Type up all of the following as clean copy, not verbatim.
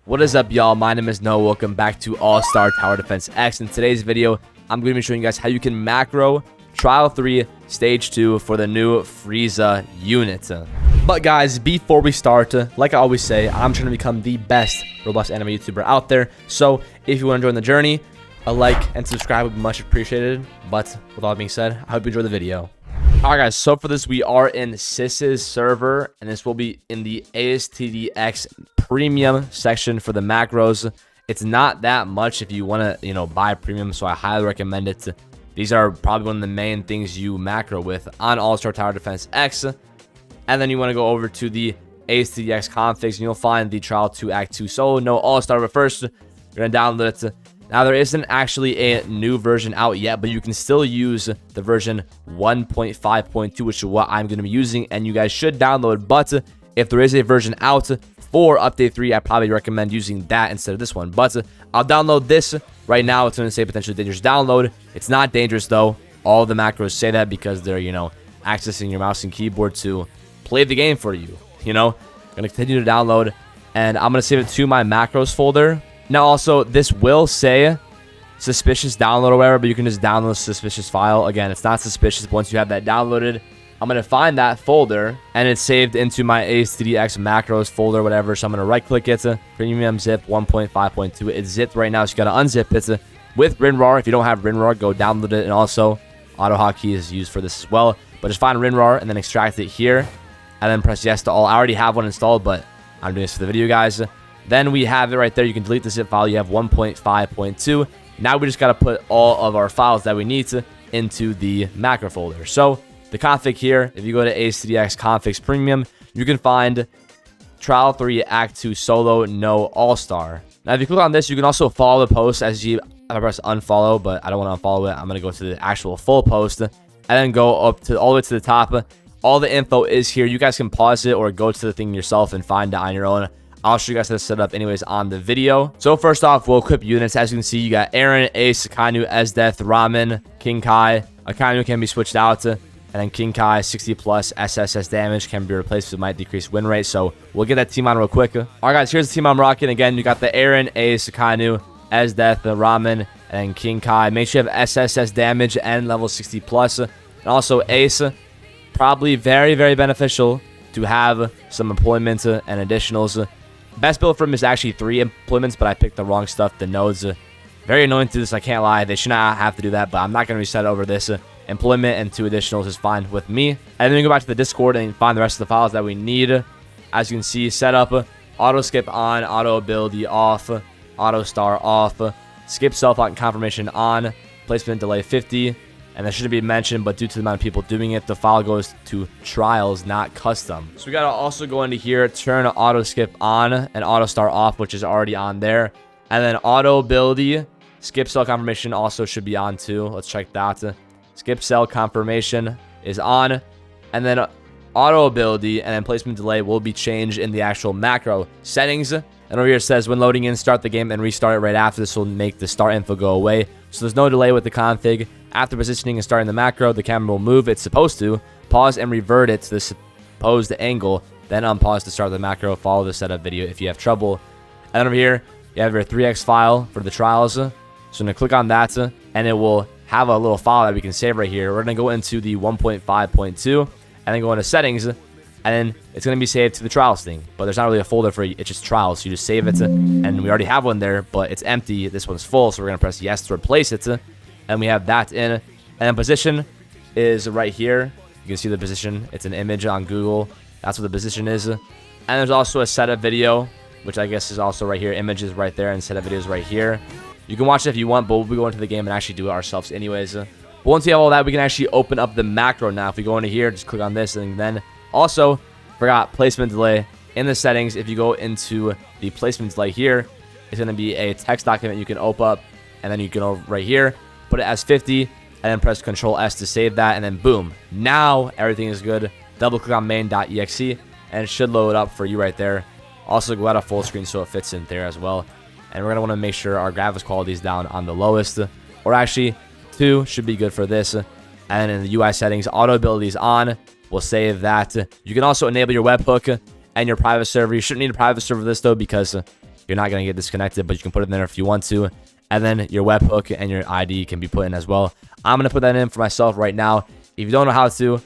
What is up, y'all? My name is Noah. Welcome back to All-Star Tower Defense X. In today's video, I'm going to be showing you guys how you can macro Trial 3 Stage 2 for the new Frieza unit. But guys, before we start, like I always say, I'm trying to become the best Roblox anime YouTuber out there. So if you want to join the journey, a like and subscribe would be much appreciated. But with all that being said, I hope you enjoy the video. Alright guys, so for this we are in Sis's server, and this will be in the ASTDX premium section for the macros. It's not that much if you want to, buy premium, so I highly recommend it. These are probably one of the main things you macro with on All-Star Tower Defense X. And then you want to go over to the ASTDX configs, and you'll find the Trial 2 Act 2 solo, no All-Star. But first, you're going to download it. Now, there isn't actually a new version out yet, but you can still use the version 1.5.2, which is what I'm going to be using, and you guys should download. But if there is a version out for Update 3, I probably recommend using that instead of this one. But I'll download this right now. It's going to say potentially dangerous download. It's not dangerous, though. All the macros say that because they're, accessing your mouse and keyboard to play the game for you. I'm going to continue to download, and I'm going to save it to my macros folder. Now, also, this will say suspicious download or whatever, but you can just download a suspicious file. Again, it's not suspicious. But once you have that downloaded, I'm going to find that folder, and it's saved into my ASTDX macros folder, whatever. So I'm going to right-click it, premium zip 1.5.2. It's zipped right now, so you got to unzip it with WinRAR. If you don't have WinRAR, go download it, and also AutoHotkey is used for this as well. But just find WinRAR and then extract it here, and then press yes to all. I already have one installed, but I'm doing this for the video, guys. Then we have it right there. You can delete the zip file. You have 1.5.2. Now we just got to put all of our files that we need into the macro folder. So the config here, if you go to ASTDX configs premium, you can find Trial 3 Act 2 solo, no all-star. Now if you click on this, you can also follow the post. As you I press unfollow, but I don't want to unfollow it. I'm going to go to the actual full post and then go up to all the way to the top. All the info is here. You guys can pause it or go to the thing yourself and find it on your own. I'll show you guys how to set up anyways on the video. So first off, we'll equip units. As you can see, you got Aaron, Ace, Akainu, Esdeath, Ramen, King Kai. Akainu can be switched out, and then King Kai 60 plus SSS damage can be replaced with might decrease win rate. So we'll get that team on real quick. All right, guys, here's the team I'm rocking. Again, you got the Aaron, Ace, Akainu, Esdeath, the Ramen, and King Kai. Make sure you have SSS damage and level 60 plus, and also Ace. Probably very, very beneficial to have some employment and additionals. Best build for him is actually 3 employments, but I picked the wrong stuff. The nodes, very annoying to do this, I can't lie. They should not have to do that, but I'm not going to reset over this. Employment and 2 additionals is fine with me. And then we go back to the Discord and find the rest of the files that we need. As you can see, setup, auto skip on, auto ability off, auto star off, skip self-lock confirmation on, placement delay 50. And that shouldn't be mentioned, but due to the amount of people doing it, the file goes to trials, not custom. So we got to also go into here, turn auto skip on and auto star off, which is already on there. And then auto ability, skip cell confirmation also should be on too. Let's check that. Skip cell confirmation is on. And then auto ability and then placement delay will be changed in the actual macro settings. And over here it says when loading in, start the game and restart it right after. This will make the start info go away. So there's no delay with the config. After positioning and starting the macro, the camera will move. It's supposed to pause and revert it to the supposed angle, then unpause to start the macro. Follow the setup video if you have trouble. And then over here, you have your 3x file for the trials. So I'm going to click on that, and it will have a little file that we can save right here. We're going to go into the 1.5.2, and then go into settings, and then it's going to be saved to the trials thing. But there's not really a folder for it. It's just trials. So you just save it, and we already have one there, but it's empty. This one's full, so we're going to press yes to replace it. And we have that in. And then position is right here. You can see the position. It's an image on Google. That's what the position is. And there's also a setup video, which I guess is also right here. Images right there and setup videos right here. You can watch it if you want, but we'll be going to the game and actually do it ourselves anyways. But once you have all that, we can actually open up the macro now. If we go into here, just click on this. And then also, forgot placement delay in the settings. If you go into the placement delay here, it's going to be a text document you can open up. And then you can go right here, put it as 50, and then press Control S to save that, and then boom. Now everything is good. Double click on main.exe, and it should load up for you right there. Also go out of full screen so it fits in there as well. And we're going to want to make sure our graphics quality is down on the lowest, or actually 2 should be good for this. And then in the UI settings, auto ability is on. We'll save that. You can also enable your webhook and your private server. You shouldn't need a private server for this though, because you're not going to get disconnected, but you can put it in there if you want to. And then your webhook and your ID can be put in as well. I'm going to put that in for myself right now. If you don't know how to,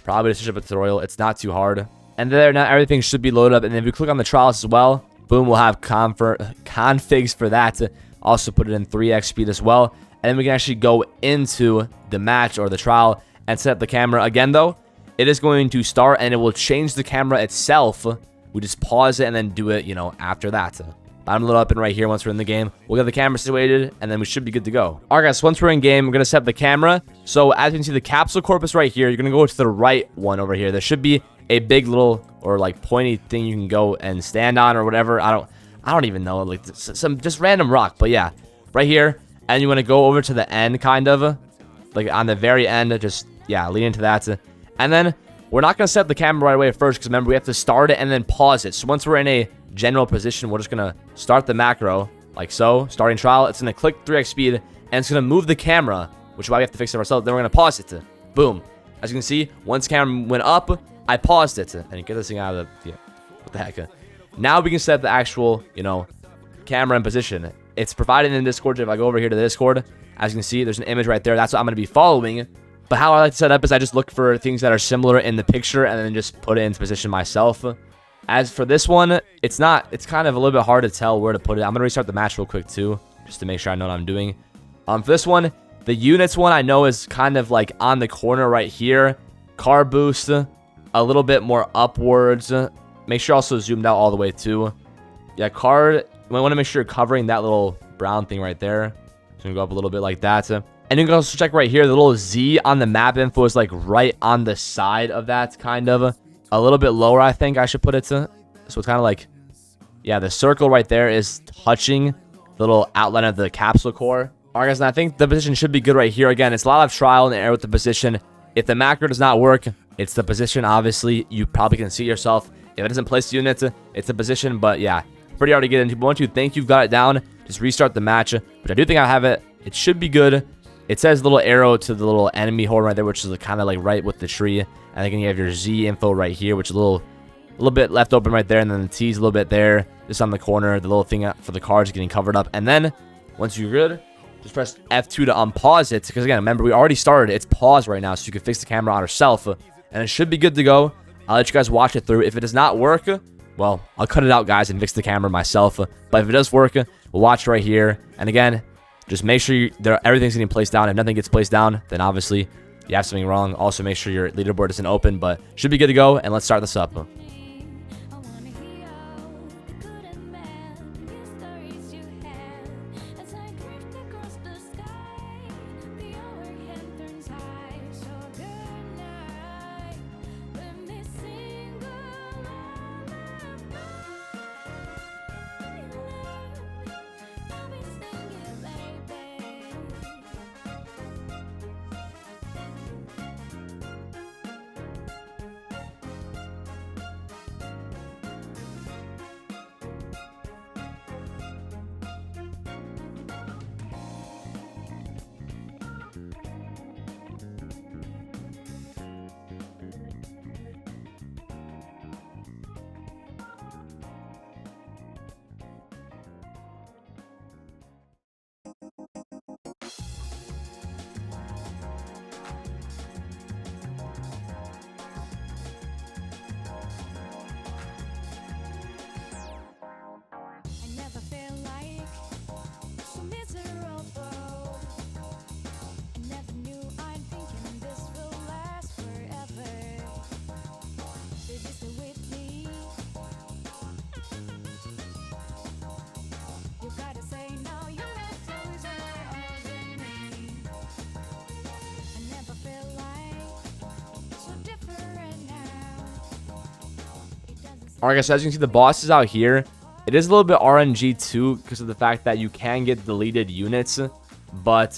probably just search up a tutorial. It's not too hard. And there, now everything should be loaded up. And if you click on the trials as well, boom, we'll have configs for that. Also put it in 3x speed as well. And then we can actually go into the match or the trial and set up the camera. Again, though, it is going to start and it will change the camera itself. We just pause it and then do it, you know, after that. I'm a little up and right here once we're in the game. We'll get the camera situated, and then we should be good to go. All right, guys, so once we're in game, we're going to set up the camera. So as you can see, the capsule corpus right here, you're going to go to the right one over here. There should be a big little or like pointy thing you can go and stand on or whatever. I don't even know, like some just random rock. But yeah, right here. And you want to go over to the end, kind of like on the very end. Just, yeah, lean into that. And then we're not going to set up the camera right away first, because remember, we have to start it and then pause it. So once we're in a general position, we're just going to start the macro like so. Starting trial, it's going to click 3x speed, and it's going to move the camera, which is why we have to fix it ourselves. Then we're going to pause it. Boom. As you can see, once the camera went up, I paused it. And you get this thing out of the, yeah, what the heck. Now we can set the actual, you know, camera in position. It's provided in Discord. If I go over here to the Discord, as you can see, there's an image right there. That's what I'm going to be following. But how I like to set up is I just look for things that are similar in the picture and then just put it into position myself. As for this one, it's kind of a little bit hard to tell where to put it. I'm going to restart the match real quick too, just to make sure I know what I'm doing. For this one, the units one I know is kind of like on the corner right here. Car boost, a little bit more upwards. Make sure also zoomed out all the way too. Yeah, car, you might want to make sure you're covering that little brown thing right there. So you can go up a little bit like that. And you can also check right here, the little Z on the map info is like right on the side of that, kind of. A little bit lower, I think I should put it to. So it's kind of like, yeah, the circle right there is touching the little outline of the capsule core. All right, guys, and I think the position should be good right here. Again, it's a lot of trial in the air with the position. If the macro does not work, it's the position. Obviously, you probably can see yourself. If it doesn't place the units, it's the position. But yeah, pretty hard to get into. But once you think you've got it down, just restart the match, which I do think I have it. It should be good. It says little arrow to the little enemy horn right there, which is kind of like right with the tree. And then you have your Z info right here, which is a little bit left open right there. And then the T's a little bit there, just on the corner. The little thing for the cards getting covered up. And then once you're good, just press F2 to unpause it. Because again, remember, we already started. It's paused right now, so you can fix the camera on yourself. And it should be good to go. I'll let you guys watch it through. If it does not work, well, I'll cut it out, guys, and fix the camera myself. But if it does work, we'll watch right here. And again, just make sure everything's getting placed down. If nothing gets placed down, then obviously you have something wrong. Also, make sure your leaderboard isn't open, but should be good to go. And let's start this up. Alright, guys, so as you can see, the boss is out here. It is a little bit RNG too, because of the fact that you can get deleted units. But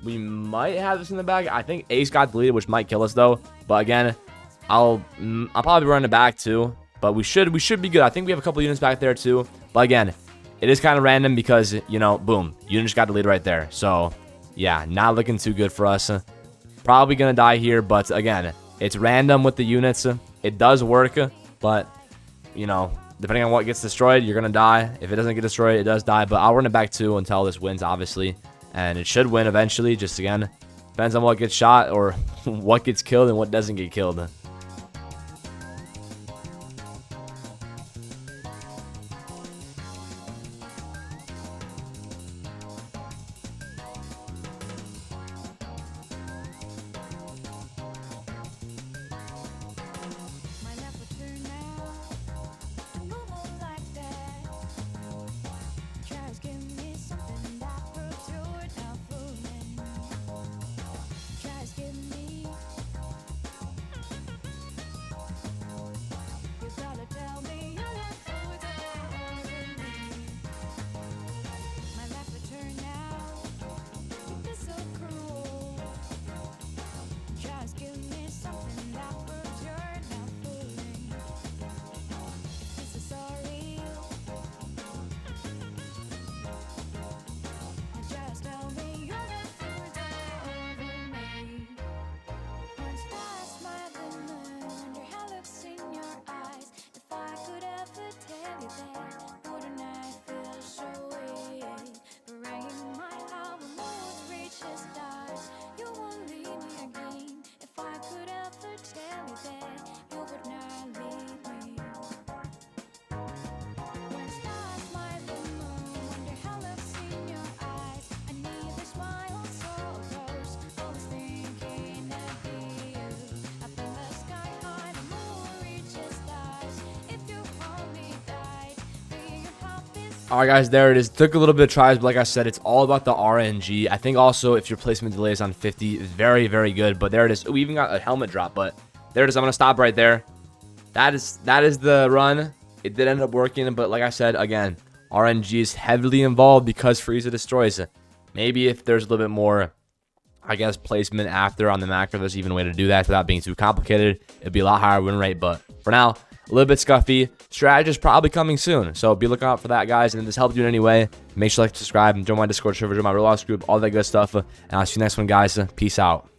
we might have this in the bag. I think Ace got deleted, which might kill us though. But again, I'll probably run it back too. But we should be good. I think we have a couple units back there too. But again, it is kind of random because, you know, boom, unit just got deleted right there. So yeah, not looking too good for us. Probably gonna die here, but again, it's random with the units. It does work, but you know, depending on what gets destroyed, you're going to die. If it doesn't get destroyed, it does die. But I'll run it back too until this wins, obviously. And it should win eventually. Just, again, depends on what gets shot or what gets killed and what doesn't get killed. All right, guys, there it is. Took a little bit of tries, but like I said, it's all about the RNG. I think also if your placement delay is on 50, it's very, very good. But there it is. We even got a helmet drop, but there it is. I'm going to stop right there. That is the run. It did end up working, but like I said, again, RNG is heavily involved because Frieza destroys it. Maybe if there's a little bit more, I guess, placement after on the macro, there's even a way to do that without being too complicated. It'd be a lot higher win rate, but for now, a little bit scuffy. Strategy is probably coming soon, so be looking out for that, guys. And if this helped you in any way, make sure to like, subscribe, and join my Discord server, join my Roblox group, all that good stuff. And I'll see you next one, guys. Peace out.